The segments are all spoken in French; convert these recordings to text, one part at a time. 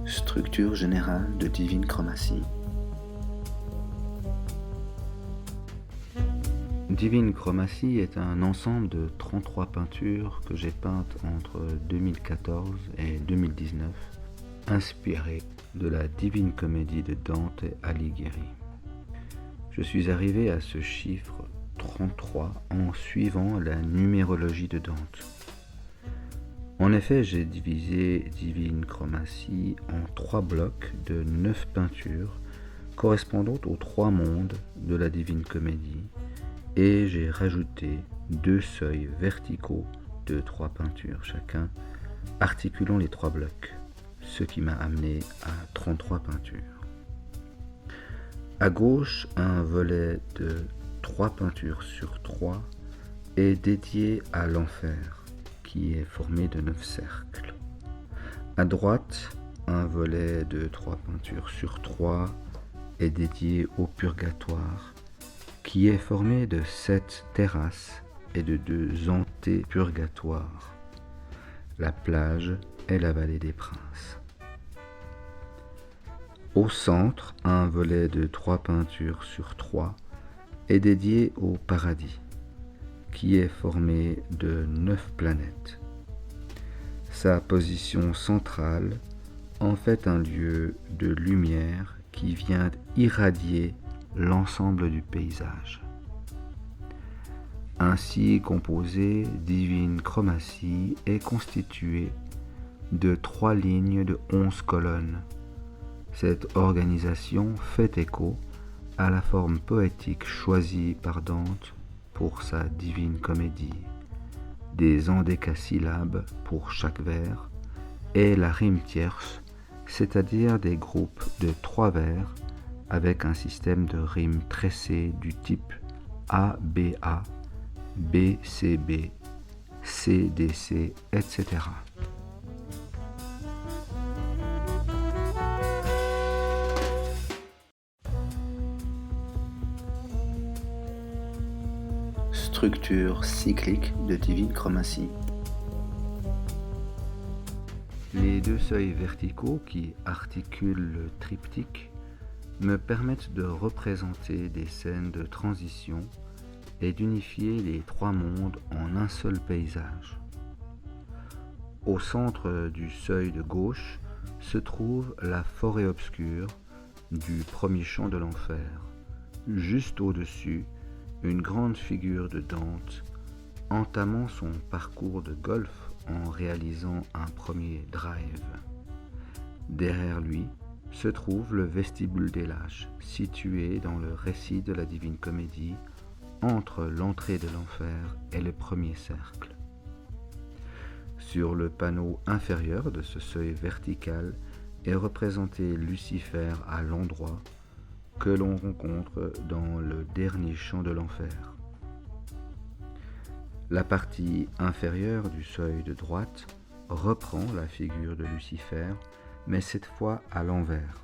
Structure générale de Divine Chromatie. Divine Chromatie est un ensemble de 33 peintures que j'ai peintes entre 2014 et 2019, inspirées de la Divine Comédie de Dante Alighieri. Je suis arrivé à ce chiffre 33 en suivant la numérologie de Dante. En effet, j'ai divisé Divine Chromatie en 3 blocs de 9 peintures correspondant aux 3 mondes de la Divine Comédie et j'ai rajouté 2 seuils verticaux de 3 peintures chacun, articulant les 3 blocs, ce qui m'a amené à 33 peintures. À gauche, un volet de 3 peintures sur 3 est dédié à l'enfer, qui est formé de 9 cercles. À droite, un volet de 3 peintures sur 3 est dédié au purgatoire, qui est formé de 7 terrasses et de 2 antépurgatoires, la plage et la vallée des princes. Au centre, un volet de 3 peintures sur 3 est dédié au paradis, qui est formé de 9 planètes. Sa position centrale en fait un lieu de lumière qui vient irradier l'ensemble du paysage. Ainsi composée, Divine Chromatie est constituée de 3 lignes de 11 colonnes. Cette organisation fait écho à la forme poétique choisie par Dante pour sa Divine Comédie, des endécasyllabes pour chaque vers, et la rime tierce, c'est-à-dire des groupes de 3 vers avec un système de rimes tressées du type ABA, BCB, CDC, etc. Structure cyclique de Divine Chromatie. Les 2 seuils verticaux qui articulent le triptyque me permettent de représenter des scènes de transition et d'unifier les 3 mondes en un seul paysage. Au centre du seuil de gauche se trouve la forêt obscure du premier chant de l'enfer. Juste au-dessus, une grande figure de Dante entamant son parcours de golf en réalisant un premier drive. Derrière lui se trouve le vestibule des lâches, situé dans le récit de la Divine Comédie, entre l'entrée de l'enfer et le premier cercle. Sur le panneau inférieur de ce seuil vertical est représenté Lucifer à l'endroit que l'on rencontre dans le dernier chant de l'enfer. La partie inférieure du seuil de droite reprend la figure de Lucifer, mais cette fois à l'envers.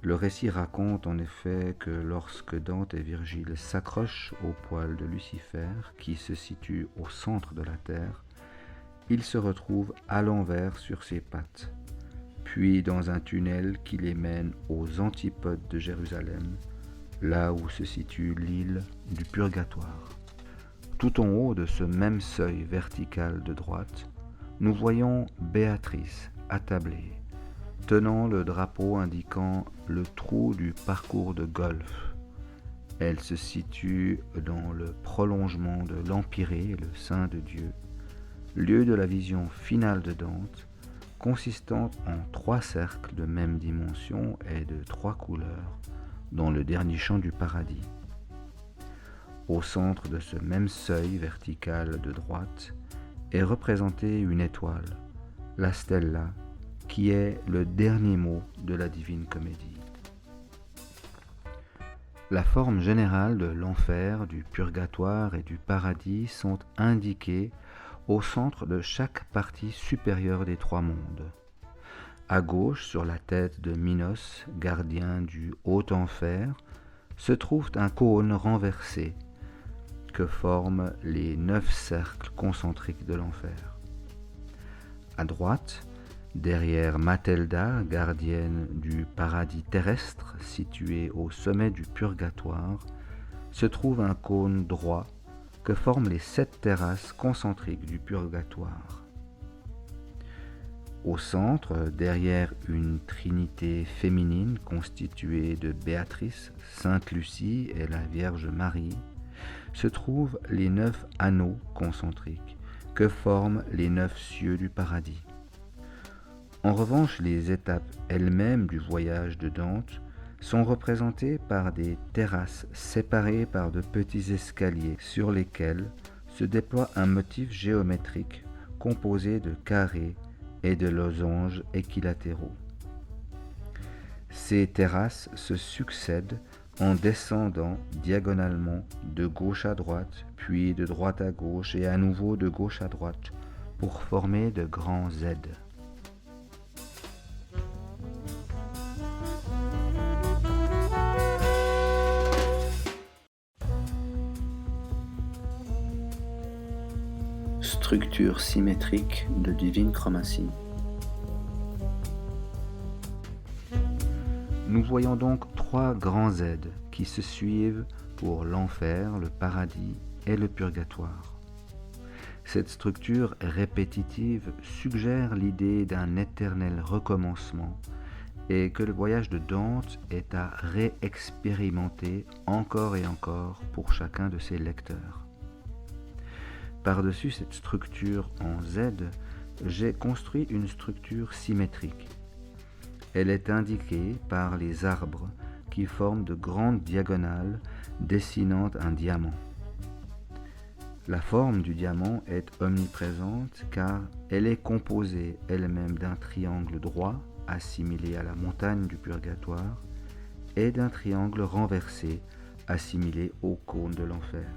Le récit raconte en effet que lorsque Dante et Virgile s'accrochent au poil de Lucifer, qui se situe au centre de la terre, ils se retrouvent à l'envers sur ses pattes, puis dans un tunnel qui les mène aux antipodes de Jérusalem, là où se situe l'île du Purgatoire. Tout en haut de ce même seuil vertical de droite, nous voyons Béatrice attablée, tenant le drapeau indiquant le trou du parcours de golf. Elle se situe dans le prolongement de l'Empyrée, le sein de Dieu, lieu de la vision finale de Dante, consistant en 3 cercles de même dimension et de 3 couleurs, dans le dernier chant du paradis. Au centre de ce même seuil vertical de droite est représentée une étoile, la stella, qui est le dernier mot de la Divine Comédie. La forme générale de l'enfer, du purgatoire et du paradis sont indiquées au centre de chaque partie supérieure des 3 mondes. À gauche, sur la tête de Minos, gardien du haut enfer, se trouve un cône renversé que forment les 9 cercles concentriques de l'enfer. À droite, Derrière Mathelda, gardienne du paradis terrestre situé au sommet du purgatoire, se trouve un cône droit que forment les 7 terrasses concentriques du purgatoire. Au centre, derrière une trinité féminine constituée de Béatrice, Sainte Lucie et la Vierge Marie, se trouvent les 9 anneaux concentriques que forment les 9 cieux du paradis. En revanche, les étapes elles-mêmes du voyage de Dante sont représentées par des terrasses séparées par de petits escaliers sur lesquels se déploie un motif géométrique composé de carrés et de losanges équilatéraux. Ces terrasses se succèdent en descendant diagonalement de gauche à droite, puis de droite à gauche et à nouveau de gauche à droite pour former de grands Z. Structure symétrique de Divine Chromatie. Nous voyons donc 3 grands Z qui se suivent pour l'enfer, le paradis et le purgatoire. Cette structure répétitive suggère l'idée d'un éternel recommencement et que le voyage de Dante est à réexpérimenter encore et encore pour chacun de ses lecteurs. Par-dessus cette structure en Z, j'ai construit une structure symétrique. Elle est indiquée par les arbres qui forment de grandes diagonales dessinant un diamant. La forme du diamant est omniprésente car elle est composée elle-même d'un triangle droit assimilé à la montagne du purgatoire et d'un triangle renversé assimilé au cône de l'enfer.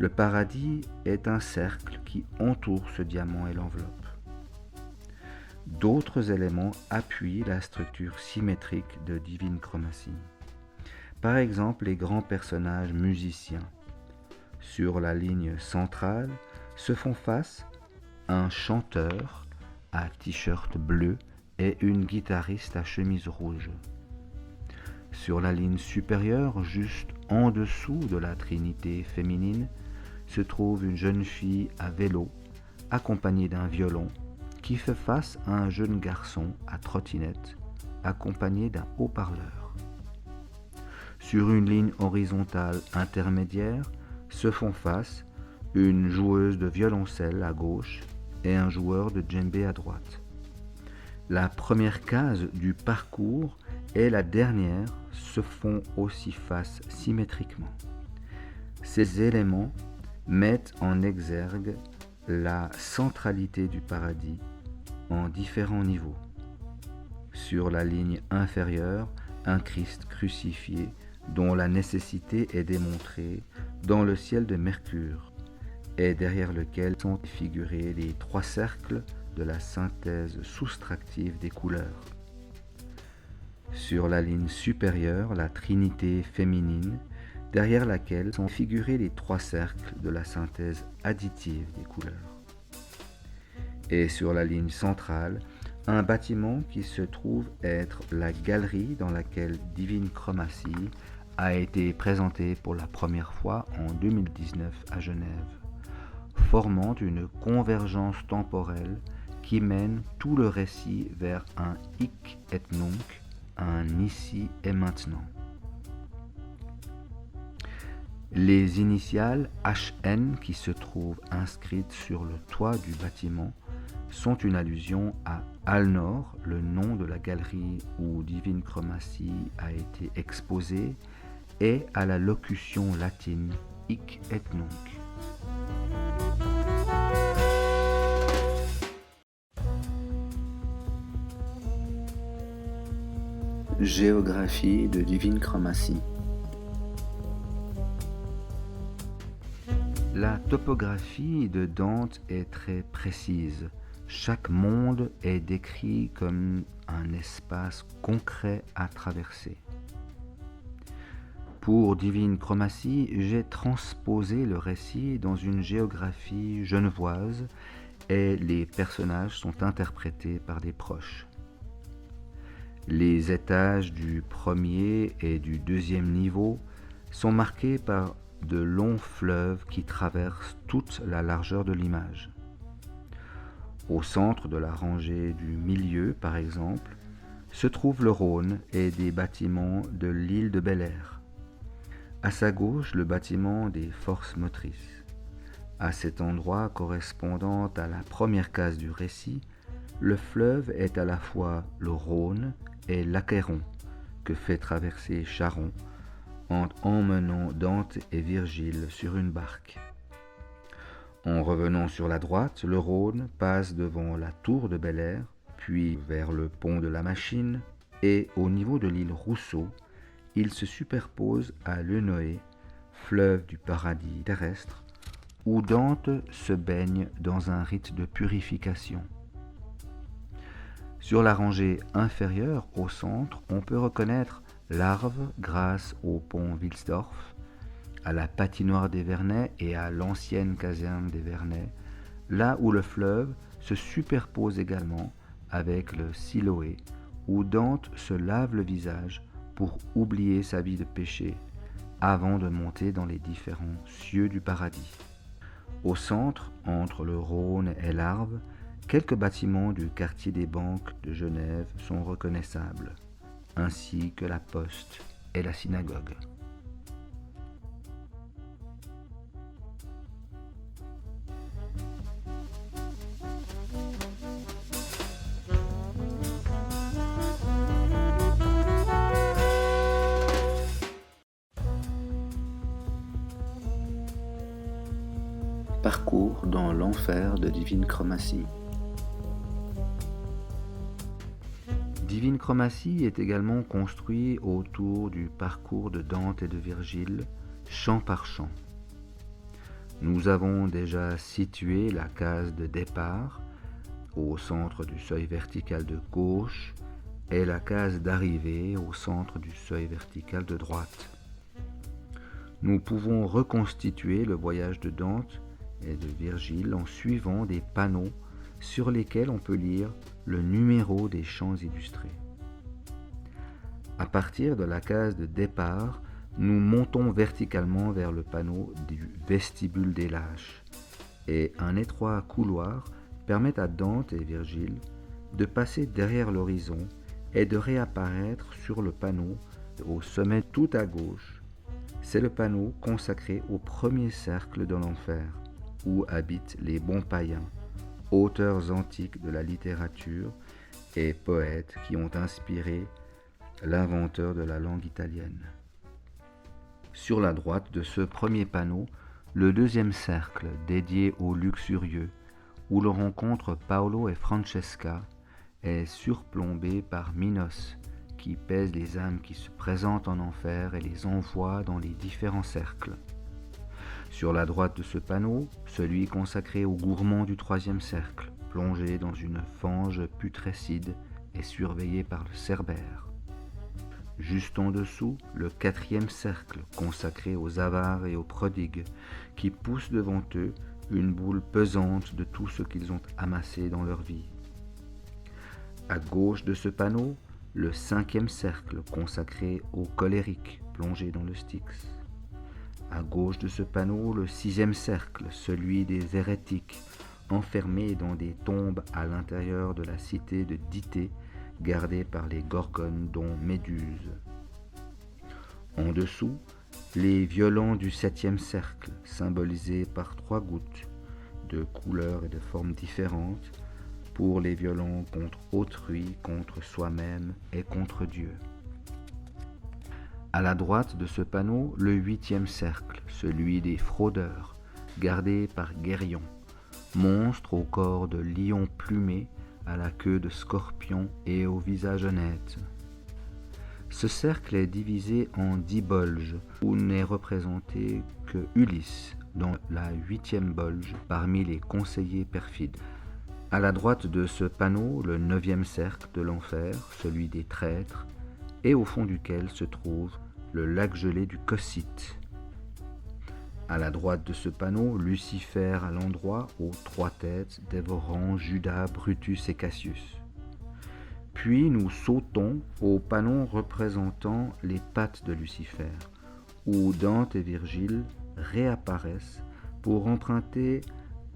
Le paradis est un cercle qui entoure ce diamant et l'enveloppe. D'autres éléments appuient la structure symétrique de Divine Chromatie. Par exemple, les grands personnages musiciens. Sur la ligne centrale se font face un chanteur à t-shirt bleu et une guitariste à chemise rouge. Sur la ligne supérieure, juste en dessous de la trinité féminine, se trouve une jeune fille à vélo, accompagnée d'un violon, qui fait face à un jeune garçon à trottinette, accompagné d'un haut-parleur. Sur une ligne horizontale intermédiaire, se font face une joueuse de violoncelle à gauche et un joueur de djembé à droite. La première case du parcours et la dernière se font aussi face symétriquement. Ces éléments mettent en exergue la centralité du paradis en différents niveaux. Sur la ligne inférieure, un Christ crucifié dont la nécessité est démontrée dans le ciel de Mercure et derrière lequel sont figurés les 3 cercles de la synthèse soustractive des couleurs. Sur la ligne supérieure, la trinité féminine derrière laquelle sont figurés les 3 cercles de la synthèse additive des couleurs. Et sur la ligne centrale, un bâtiment qui se trouve être la galerie dans laquelle Divine Chromatie a été présentée pour la première fois en 2019 à Genève, formant une convergence temporelle qui mène tout le récit vers un hic et nunc, un ici et maintenant. Les initiales HN qui se trouvent inscrites sur le toit du bâtiment sont une allusion à Alnor, le nom de la galerie où Divine Chromatie a été exposée, et à la locution latine hic et nunc. Géographie de Divine Chromatie. La topographie de Dante est très précise. Chaque monde est décrit comme un espace concret à traverser. Pour Divine Chromatie, j'ai transposé le récit dans une géographie genevoise et les personnages sont interprétés par des proches. Les étages du premier et du deuxième niveau sont marqués par de longs fleuves qui traversent toute la largeur de l'image. Au centre de la rangée du milieu, par exemple, se trouve le Rhône et des bâtiments de l'île de Bel-Air. À sa gauche, le bâtiment des forces motrices. À cet endroit correspondant à la première case du récit, le fleuve est à la fois le Rhône et l'Achéron, que fait traverser Charon en emmenant Dante et Virgile sur une barque. En revenant sur la droite, le Rhône passe devant la tour de Bel-Air, puis vers le pont de la Machine, et au niveau de l'île Rousseau, il se superpose à l'Eunoé, fleuve du paradis terrestre, où Dante se baigne dans un rite de purification. Sur la rangée inférieure, au centre, on peut reconnaître l'Arve grâce au pont Wilsdorf, à la patinoire des Vernets et à l'ancienne caserne des Vernets, là où le fleuve se superpose également avec le Siloé, où Dante se lave le visage pour oublier sa vie de péché avant de monter dans les différents cieux du paradis. Au centre, entre le Rhône et l'Arve, quelques bâtiments du quartier des banques de Genève sont reconnaissables, ainsi que la poste et la synagogue. Parcours dans l'enfer de Divine Chromatie. Divine Chromatie est également construit autour du parcours de Dante et de Virgile, chant par chant. Nous avons déjà situé la case de départ au centre du seuil vertical de gauche et la case d'arrivée au centre du seuil vertical de droite. Nous pouvons reconstituer le voyage de Dante et de Virgile en suivant des panneaux sur lesquels on peut lire le numéro des chants illustrés. À partir de la case de départ, nous montons verticalement vers le panneau du vestibule des lâches, et un étroit couloir permet à Dante et Virgile de passer derrière l'horizon et de réapparaître sur le panneau au sommet tout à gauche. C'est le panneau consacré au premier cercle de l'enfer, où habitent les bons païens, auteurs antiques de la littérature et poètes qui ont inspiré l'inventeur de la langue italienne. Sur la droite de ce premier panneau, le deuxième cercle dédié aux luxurieux, où l'on rencontre Paolo et Francesca, est surplombé par Minos, qui pèse les âmes qui se présentent en enfer et les envoie dans les différents cercles. Sur la droite de ce panneau, celui consacré aux gourmands du troisième cercle, plongé dans une fange putrécide et surveillé par le Cerbère. Juste en dessous, le quatrième cercle, consacré aux avares et aux prodigues, qui poussent devant eux une boule pesante de tout ce qu'ils ont amassé dans leur vie. À gauche de ce panneau, le cinquième cercle, consacré aux colériques, plongés dans le Styx. À gauche de ce panneau, le sixième cercle, celui des hérétiques, enfermés dans des tombes à l'intérieur de la cité de Dithée, gardée par les Gorgones dont Méduse. En dessous, les violons du septième cercle, symbolisés par 3 gouttes, de couleurs et de formes différentes, pour les violons contre autrui, contre soi-même et contre Dieu. À la droite de ce panneau, le huitième cercle, celui des fraudeurs, gardé par Guérion, monstre au corps de lion plumé, à la queue de scorpion et au visage honnête. Ce cercle est divisé en 10 bolges, où n'est représenté que Ulysse, dans la 8e bolge, parmi les conseillers perfides. À la droite de ce panneau, le 9e cercle de l'enfer, celui des traîtres, et au fond duquel se trouve le lac gelé du Cocyte. À la droite de ce panneau, Lucifer à l'endroit aux 3 têtes dévorant Judas, Brutus et Cassius. Puis nous sautons au panneau représentant les pattes de Lucifer, où Dante et Virgile réapparaissent pour emprunter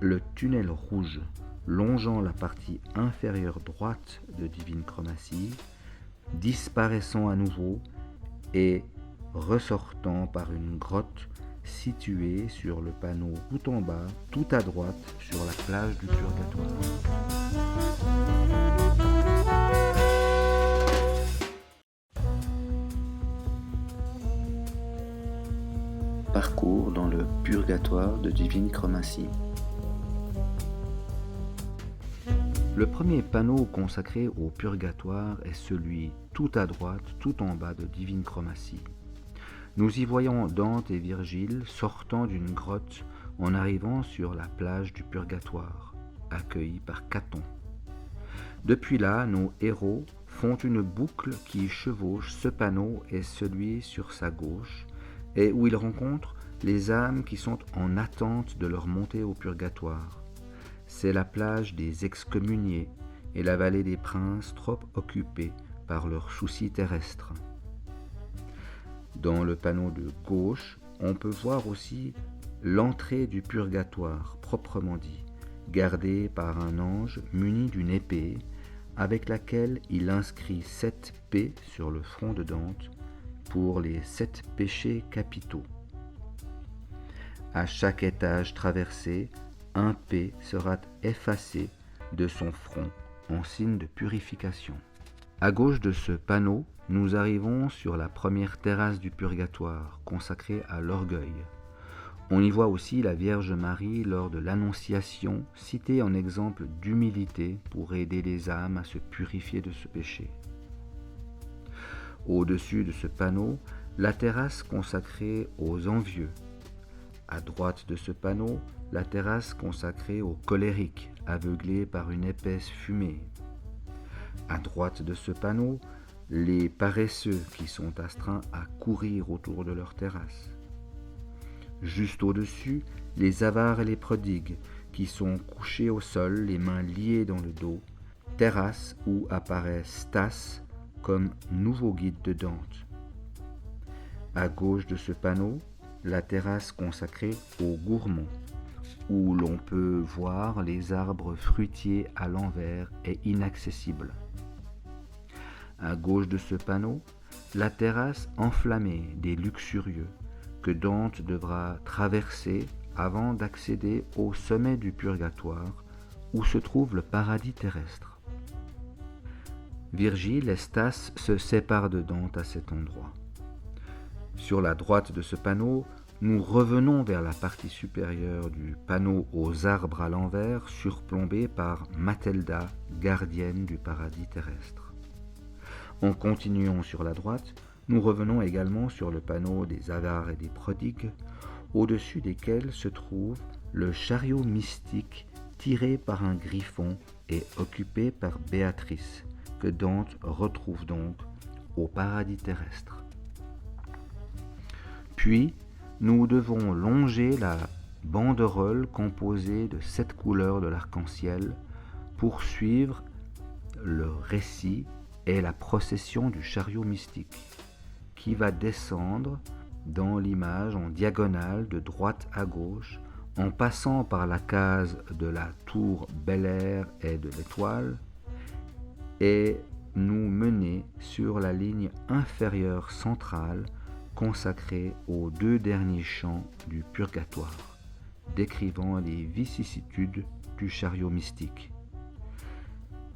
le tunnel rouge longeant la partie inférieure droite de Divine Chromatie, disparaissant à nouveau et ressortant par une grotte située sur le panneau tout en bas, tout à droite, sur la plage du Purgatoire. Parcours dans le Purgatoire de Divine Chromatie. Le premier panneau consacré au Purgatoire est celui tout à droite, tout en bas de Divine Chromatie. Nous y voyons Dante et Virgile sortant d'une grotte en arrivant sur la plage du Purgatoire, accueillis par Caton. Depuis là, nos héros font une boucle qui chevauche ce panneau et celui sur sa gauche, et où ils rencontrent les âmes qui sont en attente de leur montée au Purgatoire. C'est la plage des excommuniés et la vallée des princes trop occupés par leurs soucis terrestres. Dans le panneau de gauche, on peut voir aussi l'entrée du Purgatoire, proprement dit, gardée par un ange muni d'une épée, avec laquelle il inscrit 7 P sur le front de Dante pour les 7 péchés capitaux. À chaque étage traversé, un P sera effacé de son front en signe de purification. À gauche de ce panneau, nous arrivons sur la première terrasse du Purgatoire, consacrée à l'orgueil. On y voit aussi la Vierge Marie lors de l'Annonciation, citée en exemple d'humilité pour aider les âmes à se purifier de ce péché. Au-dessus de ce panneau, la terrasse consacrée aux envieux. À droite de ce panneau, la terrasse consacrée aux colériques, aveuglés par une épaisse fumée. À droite de ce panneau, les paresseux qui sont astreints à courir autour de leur terrasse. Juste au-dessus, les avares et les prodigues qui sont couchés au sol, les mains liées dans le dos, terrasse où apparaît Stas comme nouveau guide de Dante. À gauche de ce panneau, la terrasse consacrée aux gourmands, où l'on peut voir les arbres fruitiers à l'envers et inaccessibles. À gauche de ce panneau, la terrasse enflammée des luxurieux, que Dante devra traverser avant d'accéder au sommet du Purgatoire, où se trouve le paradis terrestre. Virgile et Stas se séparent de Dante à cet endroit. Sur la droite de ce panneau, nous revenons vers la partie supérieure du panneau aux arbres à l'envers, surplombé par Mathilda, gardienne du paradis terrestre. En continuant sur la droite, nous revenons également sur le panneau des avares et des prodigues, au-dessus desquels se trouve le chariot mystique tiré par un griffon et occupé par Béatrice, que Dante retrouve donc au paradis terrestre. Puis, nous devons longer la banderole composée de 7 couleurs de l'arc-en-ciel pour suivre le récit et la procession du chariot mystique, qui va descendre dans l'image en diagonale de droite à gauche, en passant par la case de la tour Bel Air et de l'Étoile, et nous mener sur la ligne inférieure centrale consacrée aux 2 derniers chants du Purgatoire, décrivant les vicissitudes du chariot mystique.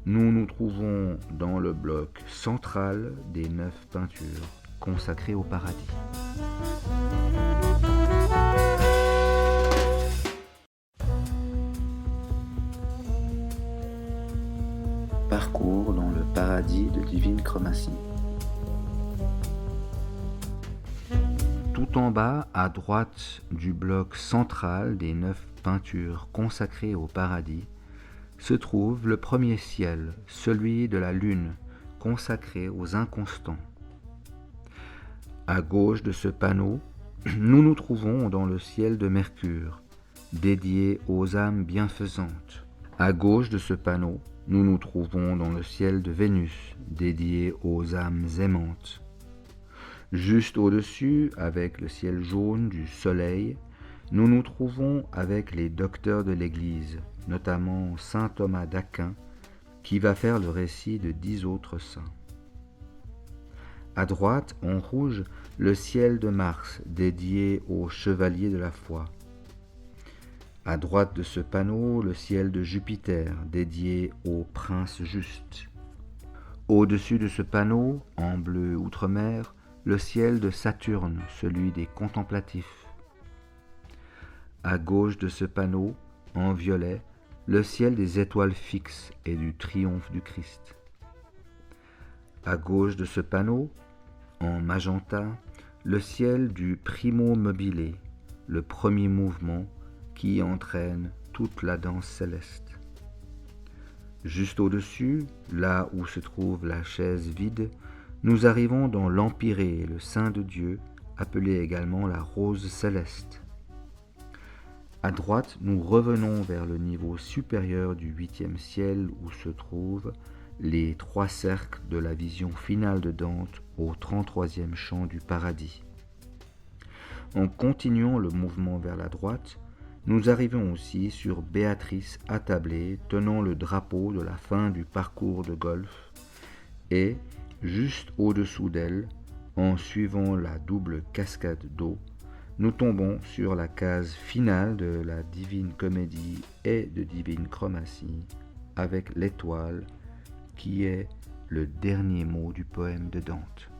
Nous nous trouvons dans le bloc central des 9 peintures consacrées au paradis. Parcours dans le paradis de Divine Chromatie. Tout en bas, à droite du bloc central des 9 peintures consacrées au paradis, se trouve le premier ciel, celui de la lune, consacré aux inconstants. À gauche de ce panneau, nous nous trouvons dans le ciel de Mercure, dédié aux âmes bienfaisantes. À gauche de ce panneau, nous nous trouvons dans le ciel de Vénus, dédié aux âmes aimantes. Juste au-dessus, avec le ciel jaune du Soleil, nous nous trouvons avec les docteurs de l'Église, notamment saint Thomas d'Aquin, qui va faire le récit de 10 autres saints. À droite, en rouge, le ciel de Mars, dédié aux chevaliers de la foi. À droite de ce panneau, le ciel de Jupiter, dédié aux princes justes. Au-dessus de ce panneau, en bleu outre-mer, le ciel de Saturne, celui des contemplatifs. À gauche de ce panneau, en violet, le ciel des étoiles fixes et du triomphe du Christ. À gauche de ce panneau, en magenta, le ciel du primo mobile, le premier mouvement qui entraîne toute la danse céleste. Juste au-dessus, là où se trouve la chaise vide, nous arrivons dans l'Empyrée, le Saint de Dieu, appelé également la rose céleste. À droite, nous revenons vers le niveau supérieur du 8e ciel où se trouvent les 3 cercles de la vision finale de Dante au 33e chant du paradis. En continuant le mouvement vers la droite, nous arrivons aussi sur Béatrice attablée tenant le drapeau de la fin du parcours de golf et, juste au-dessous d'elle, en suivant la double cascade d'eau, nous tombons sur la case finale de la Divine Comédie et de Divine Chromatie avec l'étoile qui est le dernier mot du poème de Dante.